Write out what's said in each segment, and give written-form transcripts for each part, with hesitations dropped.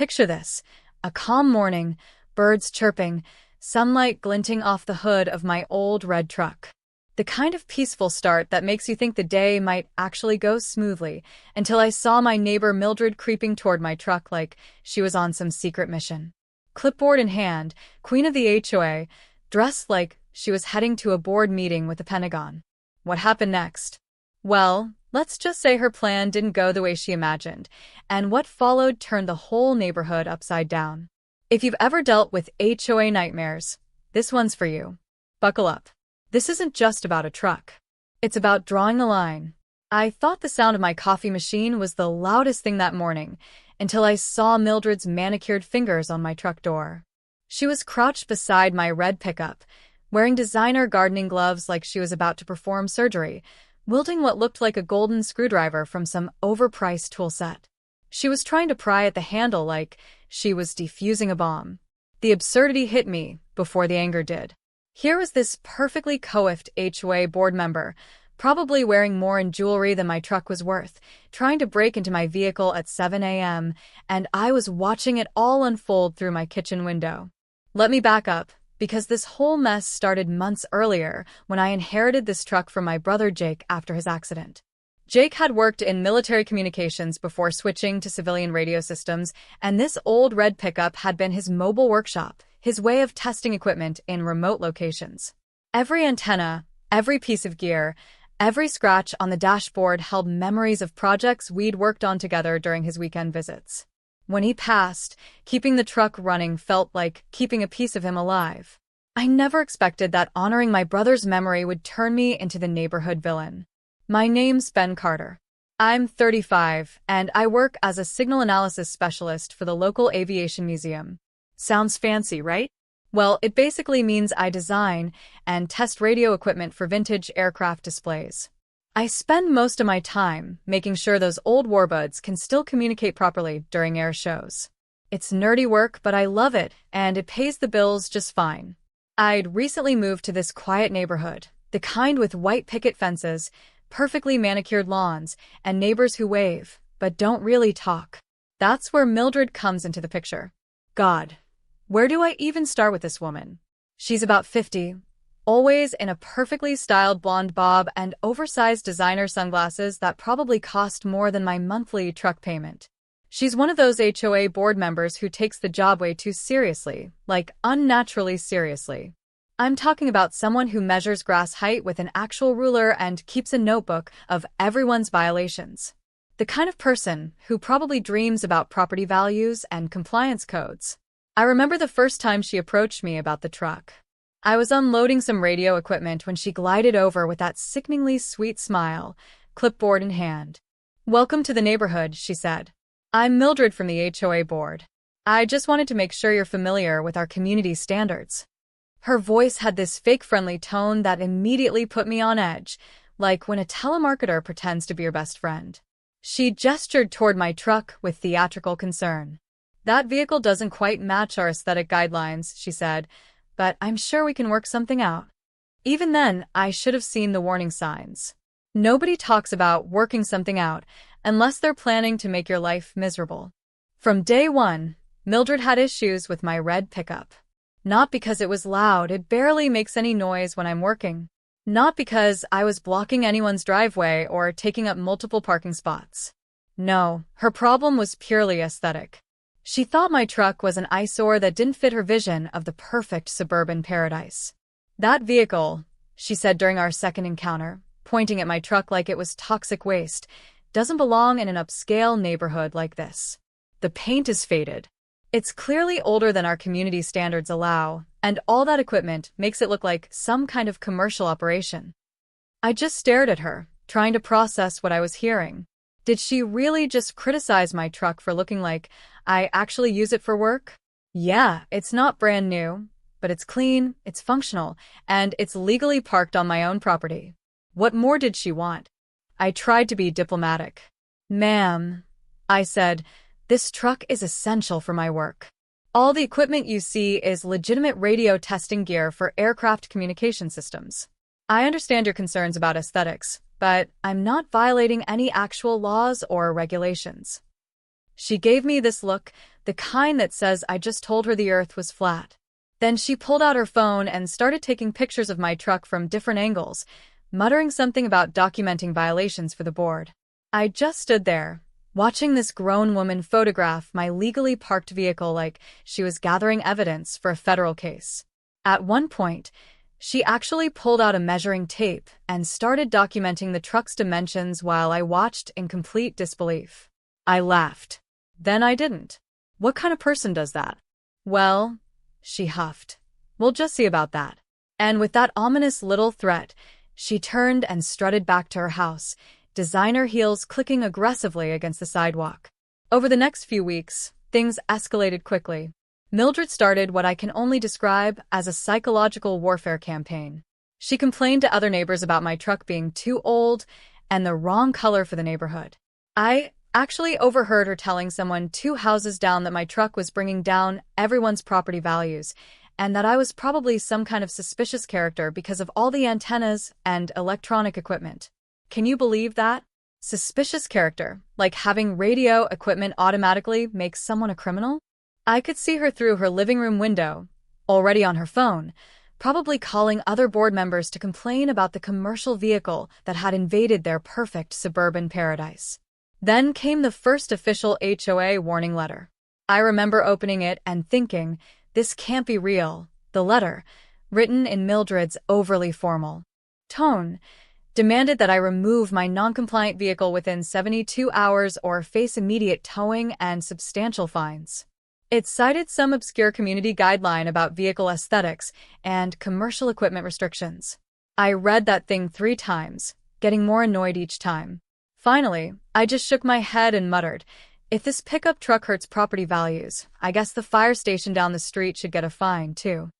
Picture this: a calm morning, birds chirping, sunlight glinting off the hood of my old red truck. The kind of peaceful start that makes you think the day might actually go smoothly, until I saw my neighbor Mildred creeping toward my truck like she was on some secret mission. Clipboard in hand, queen of the HOA, dressed like she was heading to a board meeting with the Pentagon. What happened next? Well, let's just say her plan didn't go the way she imagined, and what followed turned the whole neighborhood upside down. If you've ever dealt with HOA nightmares, this one's for you. Buckle up. This isn't just about a truck. It's about drawing a line. I thought the sound of my coffee machine was the loudest thing that morning, until I saw Mildred's manicured fingers on my truck door. She was crouched beside my red pickup, wearing designer gardening gloves like she was about to perform surgery, wielding what looked like a golden screwdriver from some overpriced tool set. She was trying to pry at the handle like she was defusing a bomb. The absurdity hit me before the anger did. Here was this perfectly coiffed HOA board member, probably wearing more in jewelry than my truck was worth, trying to break into my vehicle at 7 a.m., and I was watching it all unfold through my kitchen window. Let me back up, because this whole mess started months earlier when I inherited this truck from my brother Jake after his accident. Jake had worked in military communications before switching to civilian radio systems, and this old red pickup had been his mobile workshop, his way of testing equipment in remote locations. Every antenna, every piece of gear, every scratch on the dashboard held memories of projects we'd worked on together during his weekend visits. When he passed, keeping the truck running felt like keeping a piece of him alive. I never expected that honoring my brother's memory would turn me into the neighborhood villain. My name's Ben Carter. I'm 35, and I work as a signal analysis specialist for the local aviation museum. Sounds fancy, right? Well, it basically means I design and test radio equipment for vintage aircraft displays. I spend most of my time making sure those old warbuds can still communicate properly during air shows. It's nerdy work, but I love it, and it pays the bills just fine. I'd recently moved to this quiet neighborhood, the kind with white picket fences, perfectly manicured lawns, and neighbors who wave, but don't really talk. That's where Mildred comes into the picture. God, where do I even start with this woman? She's about 50, always in a perfectly styled blonde bob and oversized designer sunglasses that probably cost more than my monthly truck payment. She's one of those HOA board members who takes the job way too seriously, like unnaturally seriously. I'm talking about someone who measures grass height with an actual ruler and keeps a notebook of everyone's violations. The kind of person who probably dreams about property values and compliance codes. I remember the first time she approached me about the truck. I was unloading some radio equipment when she glided over with that sickeningly sweet smile, clipboard in hand. "Welcome to the neighborhood," she said. "I'm Mildred from the HOA board. I just wanted to make sure you're familiar with our community standards." Her voice had this fake friendly tone that immediately put me on edge, like when a telemarketer pretends to be your best friend. She gestured toward my truck with theatrical concern. "That vehicle doesn't quite match our aesthetic guidelines," she said, "but I'm sure we can work something out." Even then, I should have seen the warning signs. Nobody talks about working something out unless they're planning to make your life miserable. From day one, Mildred had issues with my red pickup. Not because it was loud, it barely makes any noise when I'm working. Not because I was blocking anyone's driveway or taking up multiple parking spots. No, her problem was purely aesthetic. She thought my truck was an eyesore that didn't fit her vision of the perfect suburban paradise. "That vehicle," she said during our second encounter, pointing at my truck like it was toxic waste, "doesn't belong in an upscale neighborhood like this. The paint is faded. It's clearly older than our community standards allow, and all that equipment makes it look like some kind of commercial operation." I just stared at her, trying to process what I was hearing. Did she really just criticize my truck for looking like I actually use it for work? Yeah, it's not brand new, but it's clean, it's functional, and it's legally parked on my own property. What more did she want? I tried to be diplomatic. "Ma'am," I said, "this truck is essential for my work. All the equipment you see is legitimate radio testing gear for aircraft communication systems. I understand your concerns about aesthetics, but I'm not violating any actual laws or regulations." She gave me this look, the kind that says I just told her the earth was flat. Then she pulled out her phone and started taking pictures of my truck from different angles, muttering something about documenting violations for the board. I just stood there, watching this grown woman photograph my legally parked vehicle like she was gathering evidence for a federal case. At one point, she actually pulled out a measuring tape and started documenting the truck's dimensions while I watched in complete disbelief. I laughed. Then I didn't. What kind of person does that? Well, she huffed. We'll just see about that. And with that ominous little threat, she turned and strutted back to her house, designer heels clicking aggressively against the sidewalk. Over the next few weeks, things escalated quickly. Mildred started what I can only describe as a psychological warfare campaign. She complained to other neighbors about my truck being too old and the wrong color for the neighborhood. I actually overheard her telling someone 2 houses down that my truck was bringing down everyone's property values, and that I was probably some kind of suspicious character because of all the antennas and electronic equipment. Can you believe that? Suspicious character, like having radio equipment automatically makes someone a criminal? I could see her through her living room window, already on her phone, probably calling other board members to complain about the commercial vehicle that had invaded their perfect suburban paradise. Then came the first official HOA warning letter. I remember opening it and thinking, this can't be real. The letter, written in Mildred's overly formal tone, demanded that I remove my non-compliant vehicle within 72 hours or face immediate towing and substantial fines. It cited some obscure community guideline about vehicle aesthetics and commercial equipment restrictions. I read that thing 3 times, getting more annoyed each time. Finally, I just shook my head and muttered, if this pickup truck hurts property values, I guess the fire station down the street should get a fine, too.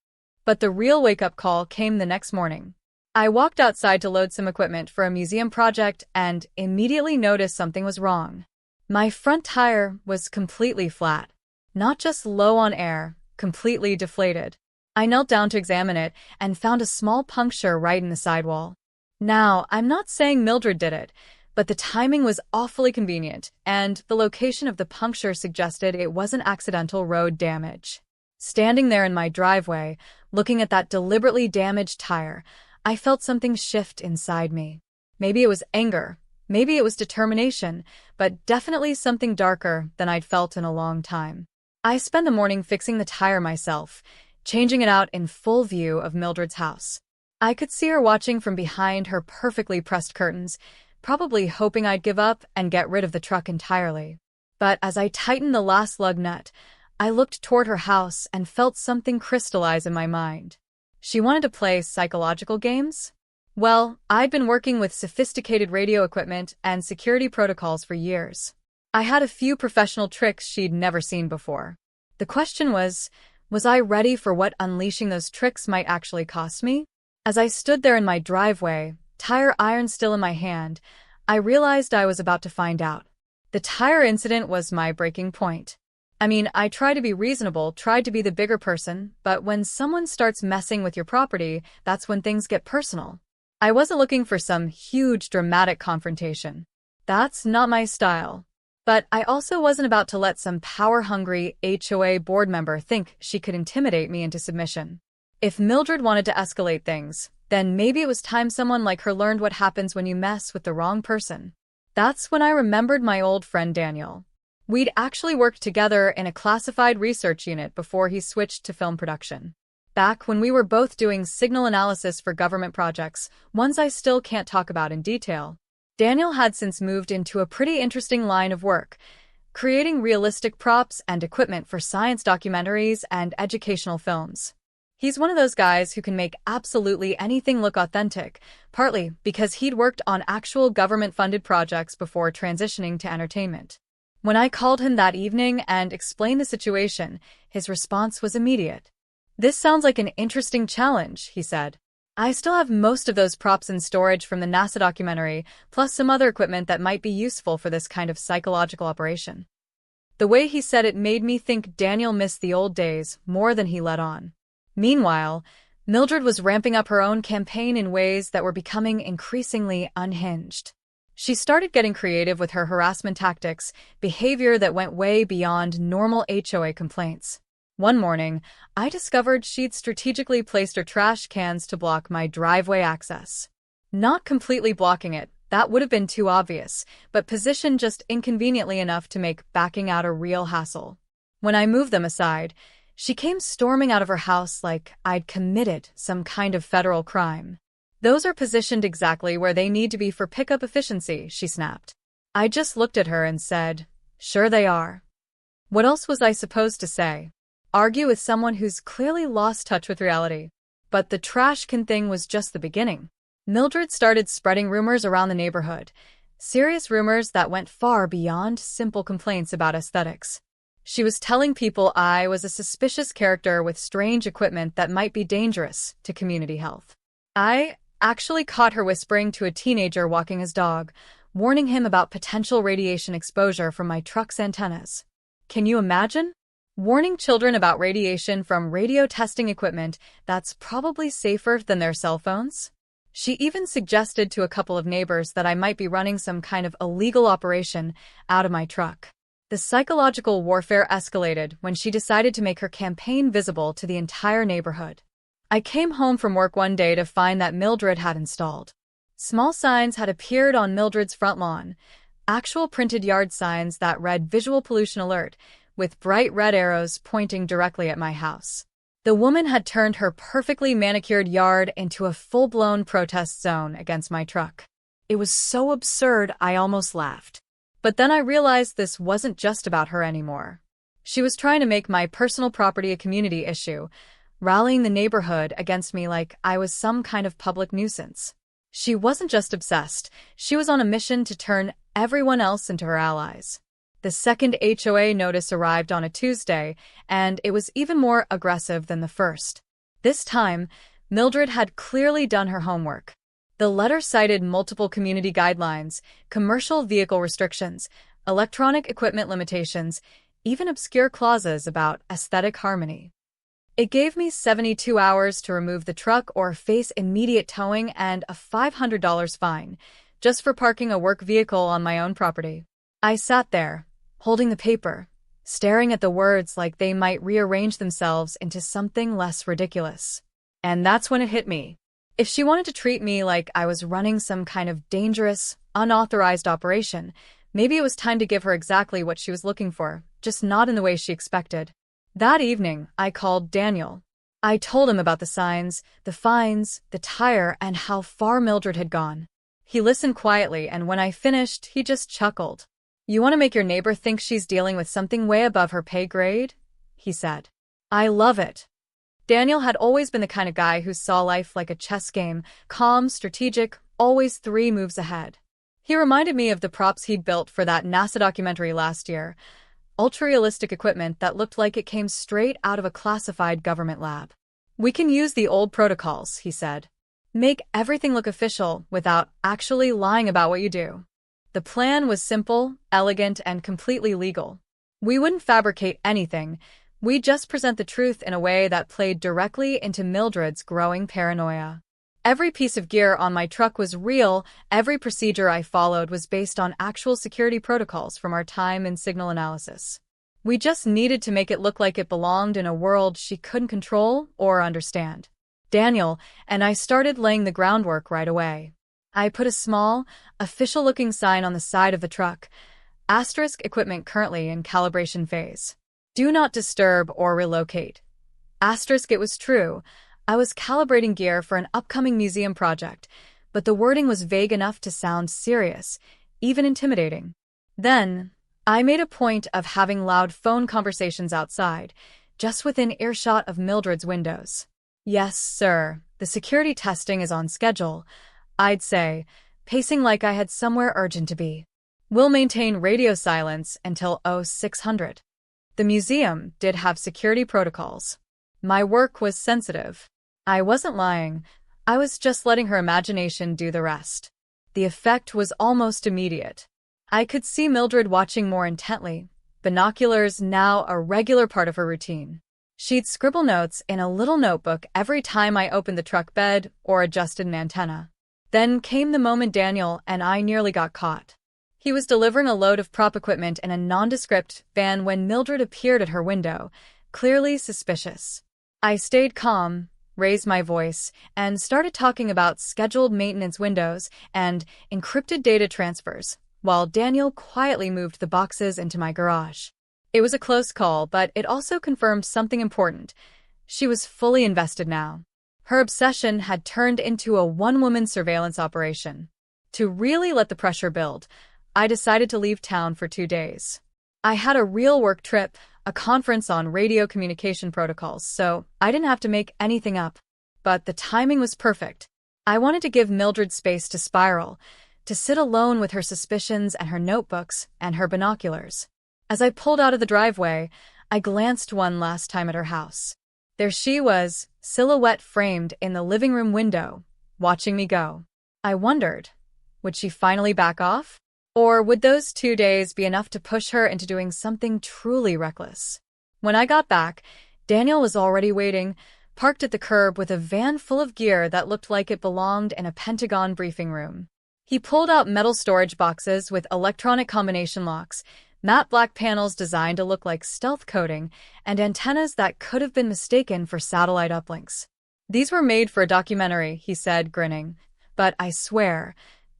But the real wake-up call came the next morning. I walked outside to load some equipment for a museum project and immediately noticed something was wrong. My front tire was completely flat. Not just low on air, completely deflated. I knelt down to examine it and found a small puncture right in the sidewall. Now, I'm not saying Mildred did it, but the timing was awfully convenient, and the location of the puncture suggested it wasn't accidental road damage. Standing there in my driveway, looking at that deliberately damaged tire, I felt something shift inside me. Maybe it was anger, maybe it was determination, but definitely something darker than I'd felt in a long time. I spent the morning fixing the tire myself, changing it out in full view of Mildred's house. I could see her watching from behind her perfectly pressed curtains, probably hoping I'd give up and get rid of the truck entirely. But as I tightened the last lug nut, I looked toward her house and felt something crystallize in my mind. She wanted to play psychological games? Well, I'd been working with sophisticated radio equipment and security protocols for years. I had a few professional tricks she'd never seen before. The question was I ready for what unleashing those tricks might actually cost me? As I stood there in my driveway, tire iron still in my hand, I realized I was about to find out. The tire incident was my breaking point. I mean, I tried to be reasonable, tried to be the bigger person, but when someone starts messing with your property, that's when things get personal. I wasn't looking for some huge dramatic confrontation. That's not my style. But I also wasn't about to let some power-hungry HOA board member think she could intimidate me into submission. If Mildred wanted to escalate things, then maybe it was time someone like her learned what happens when you mess with the wrong person. That's when I remembered my old friend Daniel. We'd actually worked together in a classified research unit before he switched to film production. Back when we were both doing signal analysis for government projects, ones I still can't talk about in detail. Daniel had since moved into a pretty interesting line of work, creating realistic props and equipment for science documentaries and educational films. He's one of those guys who can make absolutely anything look authentic, partly because he'd worked on actual government-funded projects before transitioning to entertainment. When I called him that evening and explained the situation, his response was immediate. "This sounds like an interesting challenge," he said. "I still have most of those props in storage from the NASA documentary, plus some other equipment that might be useful for this kind of psychological operation." The way he said it made me think Daniel missed the old days more than he let on. Meanwhile, Mildred was ramping up her own campaign in ways that were becoming increasingly unhinged. She started getting creative with her harassment tactics, behavior that went way beyond normal HOA complaints. One morning, I discovered she'd strategically placed her trash cans to block my driveway access. Not completely blocking it, that would have been too obvious, but positioned just inconveniently enough to make backing out a real hassle. When I moved them aside, she came storming out of her house like I'd committed some kind of federal crime. "Those are positioned exactly where they need to be for pickup efficiency," she snapped. I just looked at her and said, "Sure they are." What else was I supposed to say? Argue with someone who's clearly lost touch with reality? But the trash can thing was just the beginning. Mildred started spreading rumors around the neighborhood. Serious rumors that went far beyond simple complaints about aesthetics. She was telling people I was a suspicious character with strange equipment that might be dangerous to community health. I actually caught her whispering to a teenager walking his dog, warning him about potential radiation exposure from my truck's antennas. Can you imagine? Warning children about radiation from radio testing equipment that's probably safer than their cell phones? She even suggested to a couple of neighbors that I might be running some kind of illegal operation out of my truck. The psychological warfare escalated when she decided to make her campaign visible to the entire neighborhood. I came home from work one day to find that Mildred had installed. Small signs had appeared on Mildred's front lawn, actual printed yard signs that read "Visual Pollution Alert," with bright red arrows pointing directly at my house. The woman had turned her perfectly manicured yard into a full-blown protest zone against my truck. It was so absurd I almost laughed. But then I realized this wasn't just about her anymore. She was trying to make my personal property a community issue, rallying the neighborhood against me like I was some kind of public nuisance. She wasn't just obsessed, she was on a mission to turn everyone else into her allies. The second HOA notice arrived on a Tuesday, and it was even more aggressive than the first. This time, Mildred had clearly done her homework. The letter cited multiple community guidelines, commercial vehicle restrictions, electronic equipment limitations, even obscure clauses about aesthetic harmony. It gave me 72 hours to remove the truck or face immediate towing and a $500 fine, just for parking a work vehicle on my own property. I sat there, holding the paper, staring at the words like they might rearrange themselves into something less ridiculous. And that's when it hit me. If she wanted to treat me like I was running some kind of dangerous, unauthorized operation, maybe it was time to give her exactly what she was looking for, just not in the way she expected. That evening, I called Daniel. I told him about the signs, the fines, the tire, and how far Mildred had gone. He listened quietly, and when I finished, he just chuckled. "You want to make your neighbor think she's dealing with something way above her pay grade?" he said. "I love it." Daniel had always been the kind of guy who saw life like a chess game, calm, strategic, always 3 moves ahead. He reminded me of the props he'd built for that NASA documentary last year, ultra-realistic equipment that looked like it came straight out of a classified government lab. "We can use the old protocols," he said. "Make everything look official without actually lying about what you do." The plan was simple, elegant, and completely legal. We wouldn't fabricate anything. We'd just present the truth in a way that played directly into Mildred's growing paranoia. Every piece of gear on my truck was real. Every procedure I followed was based on actual security protocols from our time in signal analysis. We just needed to make it look like it belonged in a world she couldn't control or understand. Daniel and I started laying the groundwork right away. I put a small, official-looking sign on the side of the truck, * equipment currently in calibration phase. Do not disturb or relocate. * it was true. I was calibrating gear for an upcoming museum project, but the wording was vague enough to sound serious, even intimidating. Then, I made a point of having loud phone conversations outside, just within earshot of Mildred's windows. "Yes, sir, the security testing is on schedule," I'd say, pacing like I had somewhere urgent to be. "We'll maintain radio silence until 0600. The museum did have security protocols. My work was sensitive. I wasn't lying. I was just letting her imagination do the rest. The effect was almost immediate. I could see Mildred watching more intently, binoculars now a regular part of her routine. She'd scribble notes in a little notebook every time I opened the truck bed or adjusted an antenna. Then came the moment Daniel and I nearly got caught. He was delivering a load of prop equipment in a nondescript van when Mildred appeared at her window, clearly suspicious. I stayed calm, raised my voice, and started talking about scheduled maintenance windows and encrypted data transfers, while Daniel quietly moved the boxes into my garage. It was a close call, but it also confirmed something important. She was fully invested now. Her obsession had turned into a one-woman surveillance operation. To really let the pressure build, I decided to leave town for 2 days. I had a real work trip, a conference on radio communication protocols, so I didn't have to make anything up. But the timing was perfect. I wanted to give Mildred space to spiral, to sit alone with her suspicions and her notebooks and her binoculars. As I pulled out of the driveway, I glanced one last time at her house. There she was, silhouette framed in the living room window, watching me go. I wondered, would she finally back off? Or would those 2 days be enough to push her into doing something truly reckless? When I got back, Daniel was already waiting, parked at the curb with a van full of gear that looked like it belonged in a Pentagon briefing room. He pulled out metal storage boxes with electronic combination locks, matte black panels designed to look like stealth coating, and antennas that could have been mistaken for satellite uplinks. These were made for a documentary, he said, grinning. But I swear,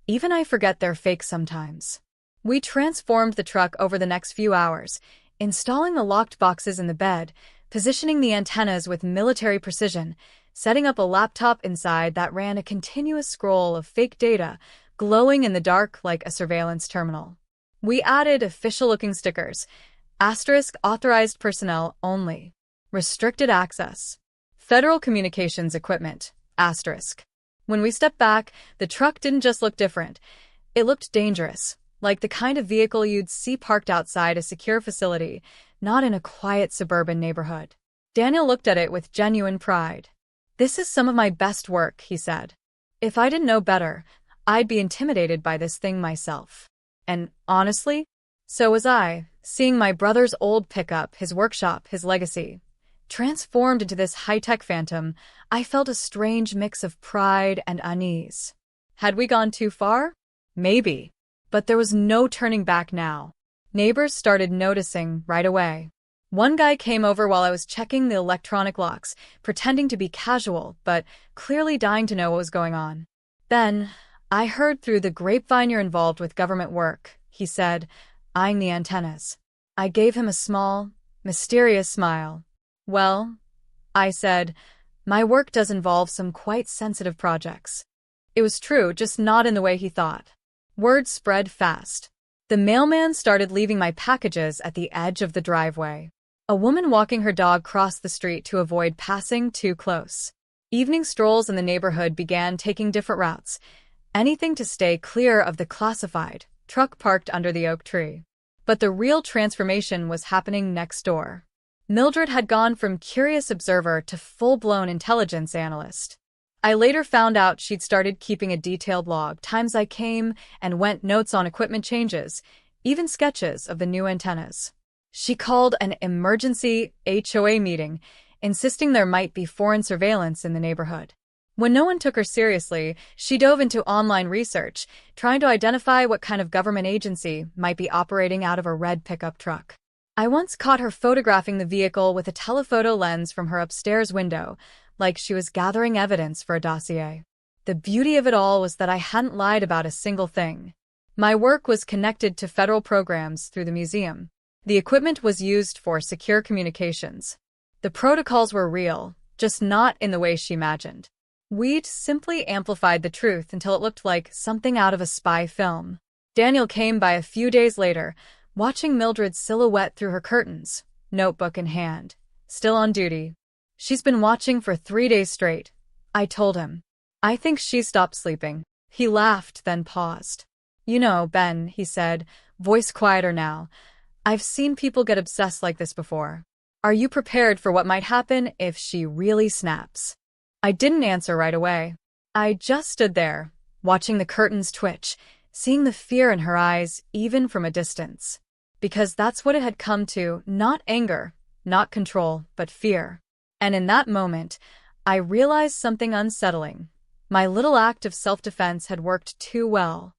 even I forget they're fake sometimes. We transformed the truck over the next few hours, installing the locked boxes in the bed, positioning the antennas with military precision, setting up a laptop inside that ran a continuous scroll of fake data, glowing in the dark like a surveillance terminal. We added official-looking stickers, asterisk authorized personnel only, restricted access, federal communications equipment, asterisk. When we stepped back, the truck didn't just look different. It looked dangerous, like the kind of vehicle you'd see parked outside a secure facility, not in a quiet suburban neighborhood. Daniel looked at it with genuine pride. "This is some of my best work," he said. "If I didn't know better, I'd be intimidated by this thing myself." And honestly, so was I, seeing my brother's old pickup, his workshop, his legacy. Transformed into this high-tech phantom, I felt a strange mix of pride and unease. Had we gone too far? Maybe. But there was no turning back now. Neighbors started noticing right away. One guy came over while I was checking the electronic locks, pretending to be casual, but clearly dying to know what was going on. "Ben, I heard through the grapevine you're involved with government work," he said, eyeing the antennas. I gave him a small, mysterious smile. "Well," I said, "my work does involve some quite sensitive projects." It was true, just not in the way he thought. Word spread fast. The mailman started leaving my packages at the edge of the driveway. A woman walking her dog crossed the street to avoid passing too close. Evening strolls in the neighborhood began taking different routes, anything to stay clear of the classified truck parked under the oak tree. But the real transformation was happening next door. Mildred had gone from curious observer to full-blown intelligence analyst. I later found out she'd started keeping a detailed log, times I came and went, notes on equipment changes, even sketches of the new antennas. She called an emergency HOA meeting, insisting there might be foreign surveillance in the neighborhood. When no one took her seriously, she dove into online research, trying to identify what kind of government agency might be operating out of a red pickup truck. I once caught her photographing the vehicle with a telephoto lens from her upstairs window, like she was gathering evidence for a dossier. The beauty of it all was that I hadn't lied about a single thing. My work was connected to federal programs through the museum. The equipment was used for secure communications. The protocols were real, just not in the way she imagined. We'd simply amplified the truth until it looked like something out of a spy film. Daniel came by a few days later, watching Mildred's silhouette through her curtains, notebook in hand, still on duty. "She's been watching for 3 days straight," I told him. "I think she stopped sleeping." He laughed, then paused. "You know, Ben," he said, voice quieter now, "I've seen people get obsessed like this before. Are you prepared for what might happen if she really snaps?" I didn't answer right away. I just stood there, watching the curtains twitch, seeing the fear in her eyes even from a distance. Because that's what it had come to, not anger, not control, but fear. And in that moment, I realized something unsettling. My little act of self-defense had worked too well.